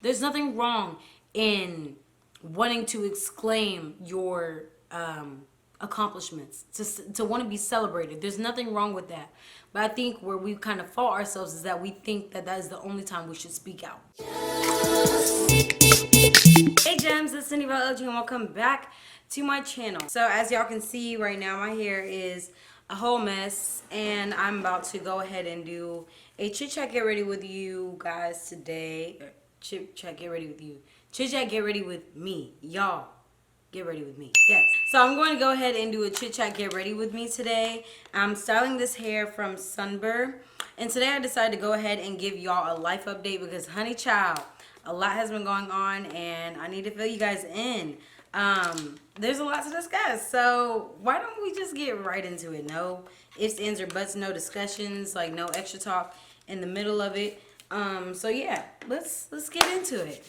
There's nothing wrong in wanting to exclaim your accomplishments, to want to be celebrated. There's nothing wrong with that. But I think where we kind of fault ourselves is that we think that that is the only time we should speak out. Hey gems, it's Cindyrella and welcome back to my channel. So as y'all can see right now, my hair is a whole mess and I'm about to go ahead and do a chit chat get ready with you guys today. Chit chat get ready with you. Chit chat get ready with me. Y'all get ready with me. Yes. So I'm going to go ahead and do a chit chat get ready with me today. I'm styling this hair from Sunber. And today I decided to go ahead and give y'all a life update because honey child, a lot has been going on and I need to fill you guys in. There's a lot to discuss, so why don't we just get right into it? No ifs, ands, or buts, no discussions, like no extra talk in the middle of it. So yeah, let's get into it.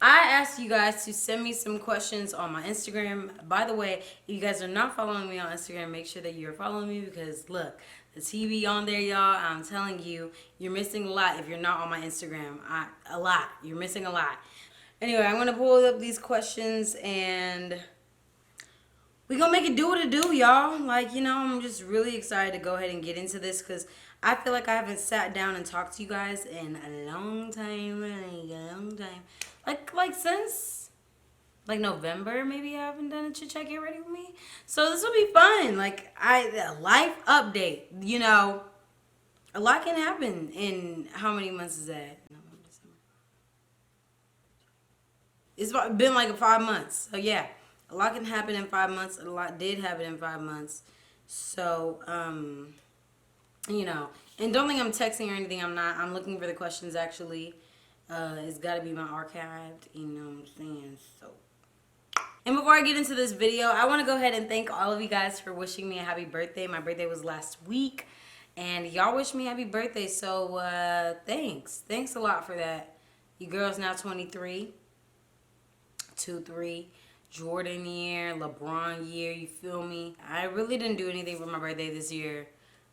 I asked you guys to send me some questions on my Instagram. By the way, if you guys are not following me on Instagram, make sure that you're following me because look, the TV on there, y'all. I'm telling you, you're missing a lot if you're not on my Instagram. A lot. You're missing a lot. Anyway, I'm going to pull up these questions and we gonna make it do what it do, y'all. Like, you know, I'm just really excited to go ahead and get into this because I feel like I haven't sat down and talked to you guys in a long time, like a long time. Like since like November, maybe I haven't done a chit chat get ready with me. So this will be fun. Like a life update. You know, a lot can happen in how many months is that? It's been like 5 months. So yeah, a lot can happen in 5 months. A lot did happen in 5 months. So you know, and don't think I'm texting or anything. I'm not. I'm looking for the questions actually. It's got to be my archived. You know what I'm saying? So. And before I get into this video, I want to go ahead and thank all of you guys for wishing me a happy birthday. My birthday was last week, and y'all wished me happy birthday. So thanks. Thanks a lot for that. You girls now 23. 2-3 Jordan year, LeBron year, you feel me? I really didn't do anything for my birthday this year.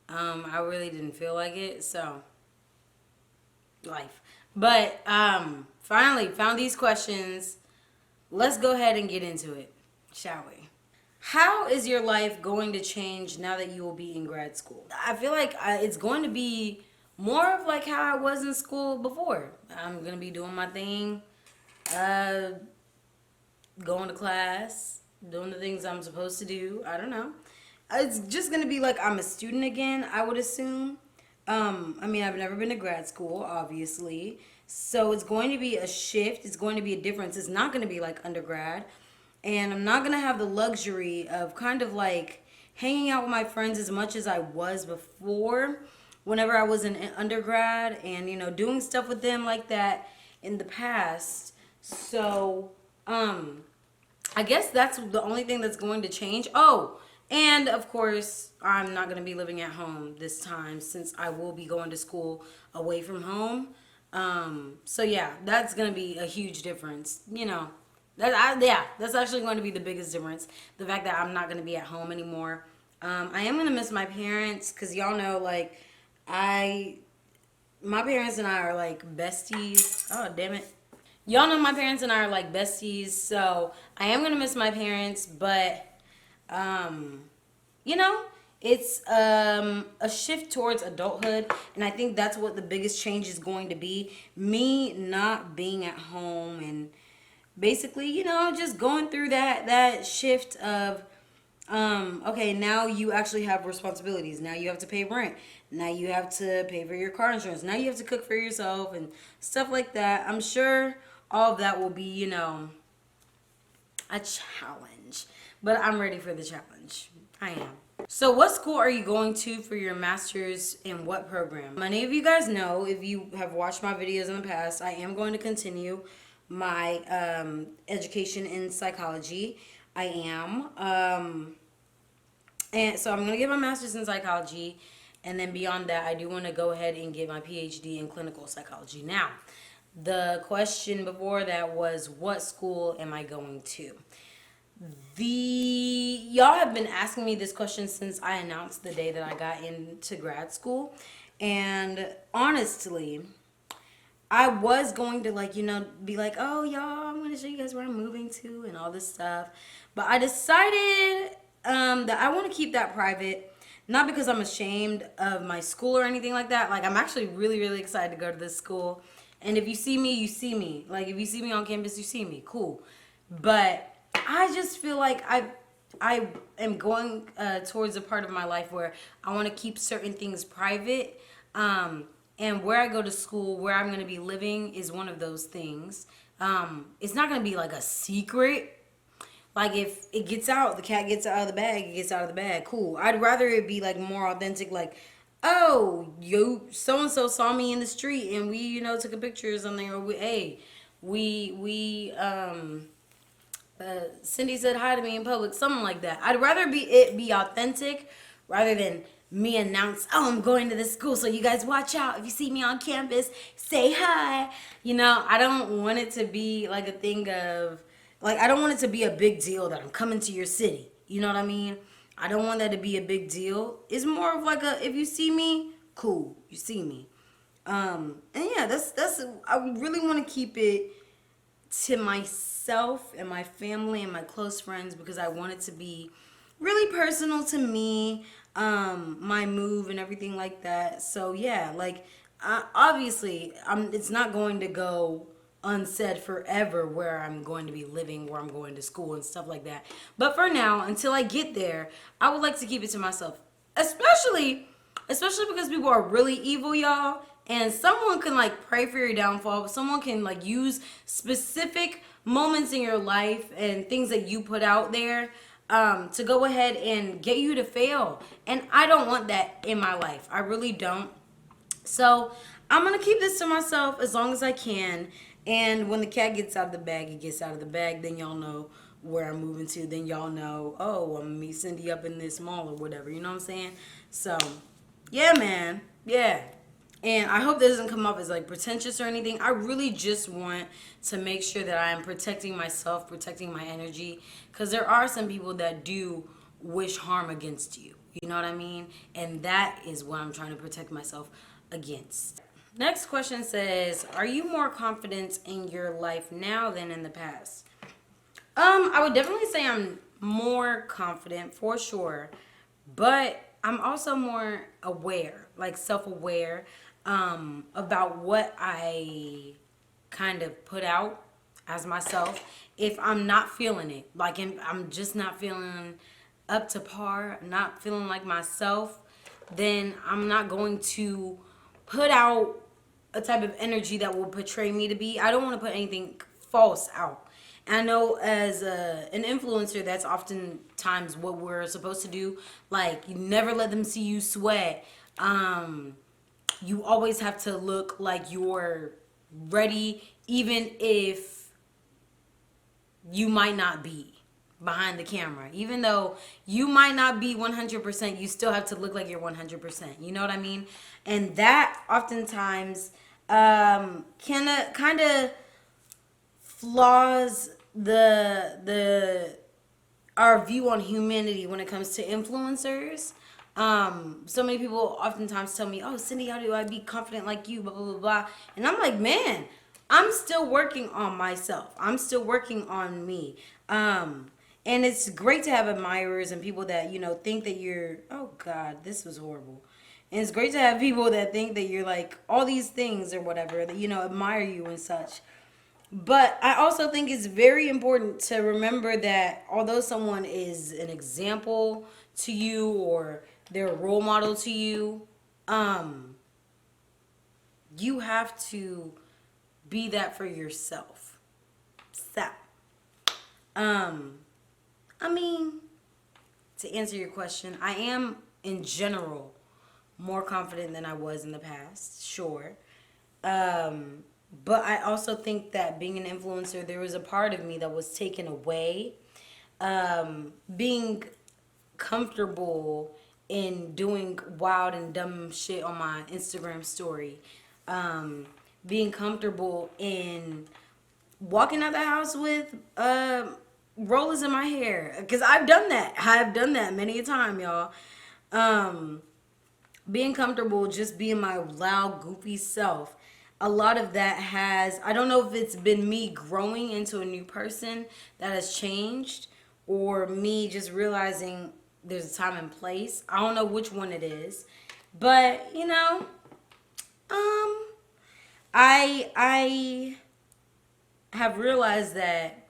I really didn't feel like it, so life. But finally found these questions. Let's go ahead and get into it, shall we? How is your life going to change now that you will be in grad school? I feel like it's going to be more of like how I was in school before. I'm going to be doing my thing. Going to class, doing the things I'm supposed to do. I don't know. It's just going to be like I'm a student again, I would assume. I mean, I've never been to grad school, obviously. So it's going to be a shift. It's going to be a difference. It's not going to be like undergrad. And I'm not going to have the luxury of kind of like hanging out with my friends as much as I was before whenever I was in undergrad and, you know, doing stuff with them like that in the past. So, I guess that's the only thing that's going to change. Oh, and of course, I'm not going to be living at home this time since I will be going to school away from home. So yeah, that's going to be a huge difference. You know, that's actually going to be the biggest difference. The fact that I'm not going to be at home anymore. I am going to miss my parents because y'all know, like, my parents and I are like besties. Oh, damn it. Y'all know my parents and I are like besties, so I am gonna miss my parents, but you know, it's a shift towards adulthood, and I think that's what the biggest change is going to be. Me not being at home and basically, you know, just going through that shift of okay, now you actually have responsibilities. Now you have to pay rent. Now you have to pay for your car insurance. Now you have to cook for yourself and stuff like that. I'm sure all of that will be, you know, a challenge. But I'm ready for the challenge. I am. So what school are you going to for your master's in what program? Many of you guys know, if you have watched my videos in the past, I am going to continue my education in psychology. I am. And so I'm going to get my master's in psychology. And then beyond that, I do want to go ahead and get my PhD in clinical psychology. Now, the question before that was, what school am I going to? Y'all have been asking me this question since I announced the day that I got into grad school. And honestly, I was going to like, be like, oh y'all, I'm gonna show you guys where I'm moving to and all this stuff. But I decided that I want to keep that private. Not because I'm ashamed of my school or anything like that. Like I'm actually really, really excited to go to this school. And if you see me, you see me. Like if you see me on campus, you see me. Cool. But I just feel like I am going towards a part of my life where I want to keep certain things private. And where I go to school, where I'm going to be living is one of those things. It's not going to be like a secret. Like if it gets out, the cat gets out of the bag, it gets out of the bag. Cool. I'd rather it be like more authentic. Like, oh, yo, so and so saw me in the street and we, took a picture or something. Or Cindy said hi to me in public, something like that. I'd rather it be authentic rather than me announce, oh, I'm going to this school, so you guys watch out. If you see me on campus, say hi. I don't want it to be like a thing of, like, I don't want it to be a big deal that I'm coming to your city. You know what I mean? I don't want that to be a big deal. It's more of like if you see me, cool, you see me. And yeah, that's I really want to keep it to myself and my family and my close friends because I want it to be really personal to me, my move and everything like that. So yeah, like obviously it's not going to go unsaid forever where I'm going to be living, where I'm going to school and stuff like that. But for now, until I get there, I would like to keep it to myself. Especially because people are really evil, y'all. And someone can like pray for your downfall. Someone can like use specific moments in your life and things that you put out there to go ahead and get you to fail. And I don't want that in my life. I really don't. So I'm going to keep this to myself as long as I can. And when the cat gets out of the bag, it gets out of the bag. Then y'all know where I'm moving to. Then y'all know, oh, I'm going to meet Cindy up in this mall or whatever. You know what I'm saying? So, yeah, man. Yeah. And I hope that doesn't come off as like pretentious or anything. I really just want to make sure that I am protecting myself, protecting my energy. Because there are some people that do wish harm against you. You know what I mean? And that is what I'm trying to protect myself against. Next question says, are you more confident in your life now than in the past? I would definitely say I'm more confident for sure, but I'm also more aware, like self-aware, about what I kind of put out as myself. If I'm not feeling it, like I'm just not feeling up to par, not feeling like myself, then I'm not going to put out a type of energy that will portray me to be. I don't want to put anything false out. And I know as an influencer, that's oftentimes what we're supposed to do. Like, you never let them see you sweat. You always have to look like you're ready, even if you might not be behind the camera. Even though you might not be 100%, you still have to look like you're 100%. You know what I mean? And that oftentimes kind of flaws our view on humanity when it comes to influencers. So many people oftentimes tell me, oh, Cindy, how do I be confident like you, blah, blah, blah, blah. And I'm like, man, I'm still working on myself. I'm still working on me. And it's great to have admirers and people that, think that you're, oh God, this was horrible. And it's great to have people that think that you're like all these things or whatever, that, admire you and such. But I also think it's very important to remember that although someone is an example to you or they're a role model to you, you have to be that for yourself. So, I mean, to answer your question, I am in general more confident than I was in the past, sure. But I also think that being an influencer, there was a part of me that was taken away. Being comfortable in doing wild and dumb shit on my Instagram story. Being comfortable in walking out the house with rollers in my hair. Because I've done that. I've done that many a time, y'all. Being comfortable just being my loud, goofy self. a lot of that has, I don't know if it's been me growing into a new person that has changed, or me just realizing there's a time and place. I don't know which one it is. But, you know, I have realized that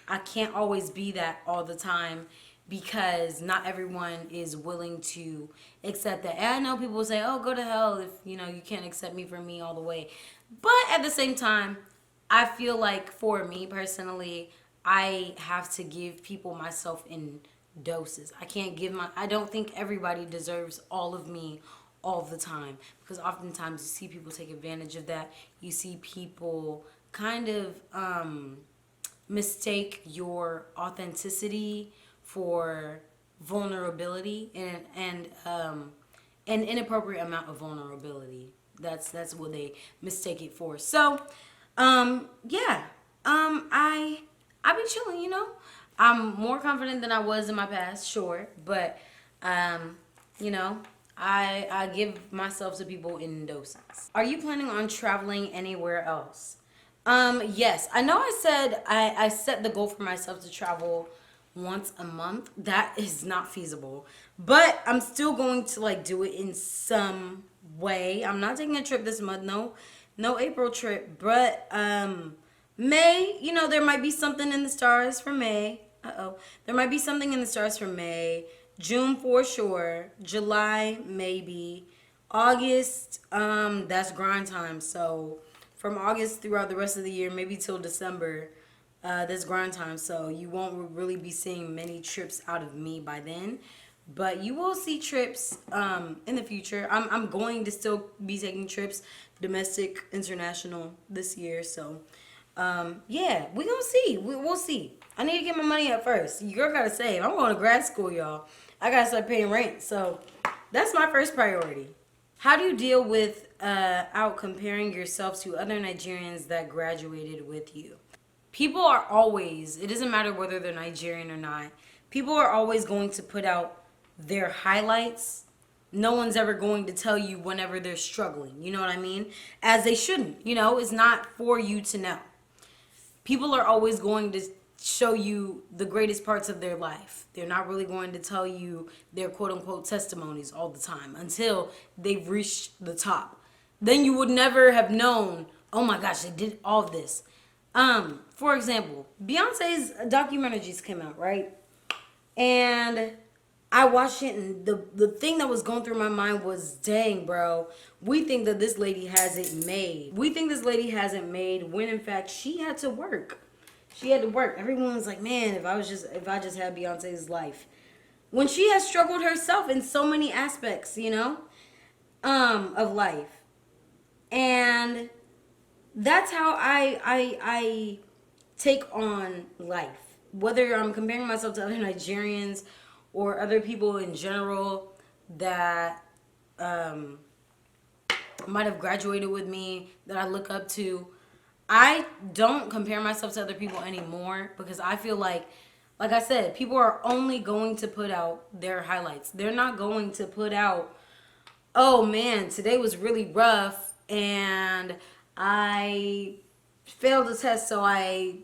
I can't always be that all the time, because not everyone is willing to accept that. And I know people say, oh, go to hell if, you know, you can't accept me for me all the way. But at the same time, I feel like for me personally, I have to give people myself in doses. I don't think everybody deserves all of me all the time, because oftentimes you see people take advantage of that. You see people kind of mistake your authenticity for vulnerability, and an inappropriate amount of vulnerability. That's what they mistake it for. So, yeah, I've been chilling. You know, I'm more confident than I was in my past, sure, but you know, I give myself to people in doses. Are you planning on traveling anywhere else? Yes, I know I said I set the goal for myself to travel once a month. That is not feasible, but I'm still going to like do it in some way. I'm not taking a trip this month. No April trip, but May, you know, there might be something in the stars for May. There might be something in the stars for May. June for sure. July maybe. August, that's grind time. So from August throughout the rest of the year, maybe till December, that's grind time. So you won't really be seeing many trips out of me by then. But you will see trips in the future. I'm going to still be taking trips, domestic, international, this year. So, yeah, we're going to see. We'll see. I need to get my money up first. Your girl got to save. I'm going to grad school, y'all. I got to start paying rent. So that's my first priority. How do you deal with out comparing yourself to other Nigerians that graduated with you? People are always, it doesn't matter whether they're Nigerian or not, people are always going to put out their highlights. No one's ever going to tell you whenever they're struggling. You know what I mean? As they shouldn't. You know, it's not for you to know. People are always going to show you the greatest parts of their life. They're not really going to tell you their quote unquote testimonies all the time until they've reached the top. Then you would never have known, oh my gosh, they did all of this. For example, Beyonce's documentary just came out, right? And I watched it, and the thing that was going through my mind was, dang, bro, we think that this lady has it made. We think this lady has it made when in fact she had to work. She had to work. Everyone was like, man, if I just had Beyonce's life. When she has struggled herself in so many aspects, you know, of life. And that's how I take on life. Whether I'm comparing myself to other Nigerians or other people in general that might have graduated with me, that I look up to, I don't compare myself to other people anymore, because I feel like I said, people are only going to put out their highlights. They're not going to put out, oh man, today was really rough and I failed the test, so I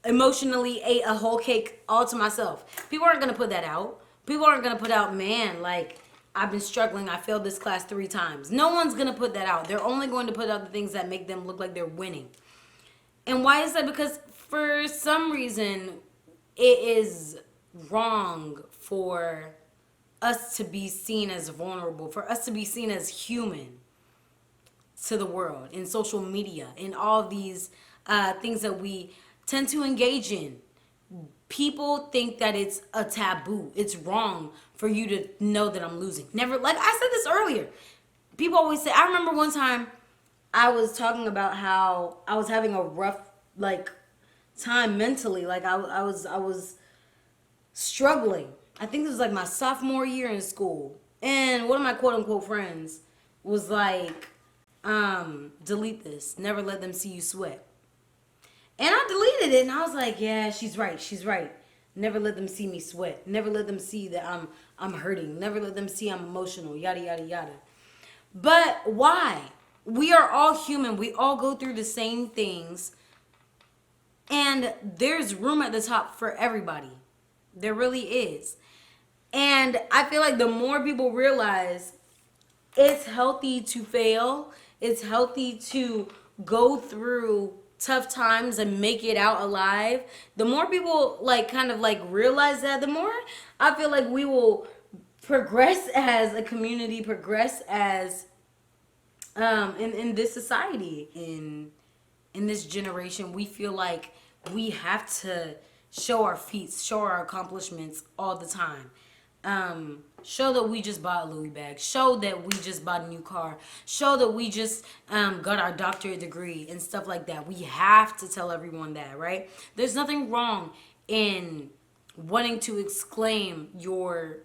emotionally ate a whole cake all to myself. People aren't going to put that out. People aren't going to put out, man, like, I've been struggling. I failed this class 3 times. No one's going to put that out. They're only going to put out the things that make them look like they're winning. And why is that? Because for some reason, it is wrong for us to be seen as vulnerable, for us to be seen as human to the world, in social media, in all these things that we tend to engage in. People think that it's a taboo. It's wrong for you to know that I'm losing. Never, like I said this earlier. People always say, I remember one time I was talking about how I was having a rough, like, time mentally. Like I was struggling. I think this was like my sophomore year in school. And one of my quote unquote friends was like, delete this. Never let them see you sweat. And I deleted it, and I was like, yeah, she's right. Never let them see me sweat. Never let them see that I'm hurting. Never let them see I'm emotional, yada, yada, yada. But why? We are all human. We all go through the same things. And there's room at the top for everybody. There really is. And I feel like the more people realize it's healthy to fail, it's healthy to go through tough times and make it out alive, the more people like kind of like realize that, the more I feel like we will progress as a community, progress as in this society, in this generation. We feel like we have to show our feats, show our accomplishments all the time. Show that we just bought a Louis bag. Show that we just bought a new car. Show that we just got our doctorate degree and stuff like that. We have to tell everyone that, right? There's nothing wrong in wanting to exclaim your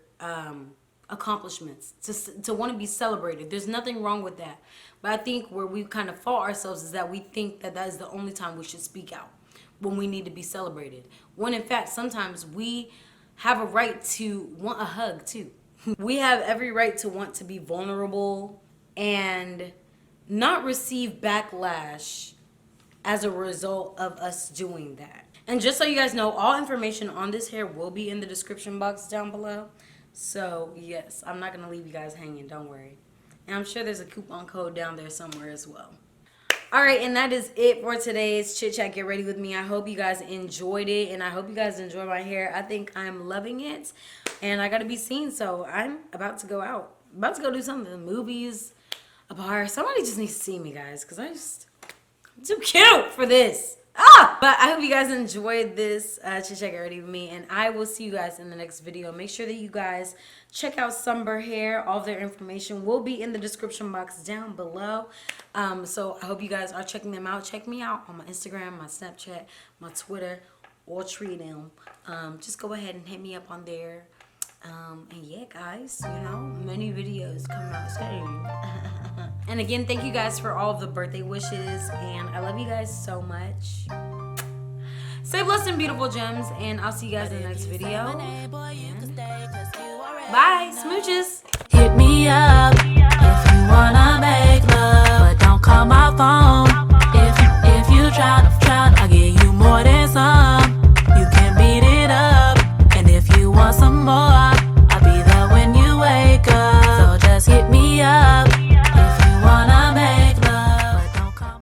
accomplishments, to want to be celebrated. There's nothing wrong with that. But I think where we kind of fault ourselves is that we think that that is the only time we should speak out, when we need to be celebrated. When in fact, sometimes we have a right to want a hug too. We have every right to want to be vulnerable and not receive backlash as a result of us doing that. And just so you guys know, all information on this hair will be in the description box down below. So yes, I'm not gonna leave you guys hanging, don't worry. And I'm sure there's a coupon code down there somewhere as well. All right, and that is it for today's Chit Chat Get Ready With Me. I hope you guys enjoyed it, and I hope you guys enjoy my hair. I think I'm loving it, and I got to be seen, so I'm about to go out. About to go do something, movies, a bar. Somebody just needs to see me, guys, because I'm too cute for this. But I hope you guys enjoyed this Chit Chat Get Ready With Me, and I will see you guys in the next video. Make sure that you guys check out Sunber Hair. All of their information will be in the description box down below. So I hope you guys are checking them out. Check me out on my Instagram, my Snapchat, my Twitter, or treat them. Just go ahead and hit me up on there. And yeah, guys, you know, many videos coming out soon. And again, thank you guys for all of the birthday wishes, and I love you guys so much. Stay blessed and beautiful, gems, and I'll see you guys in the next video. Bye, smooches. Hit me up if you wanna make love, but don't call my phone.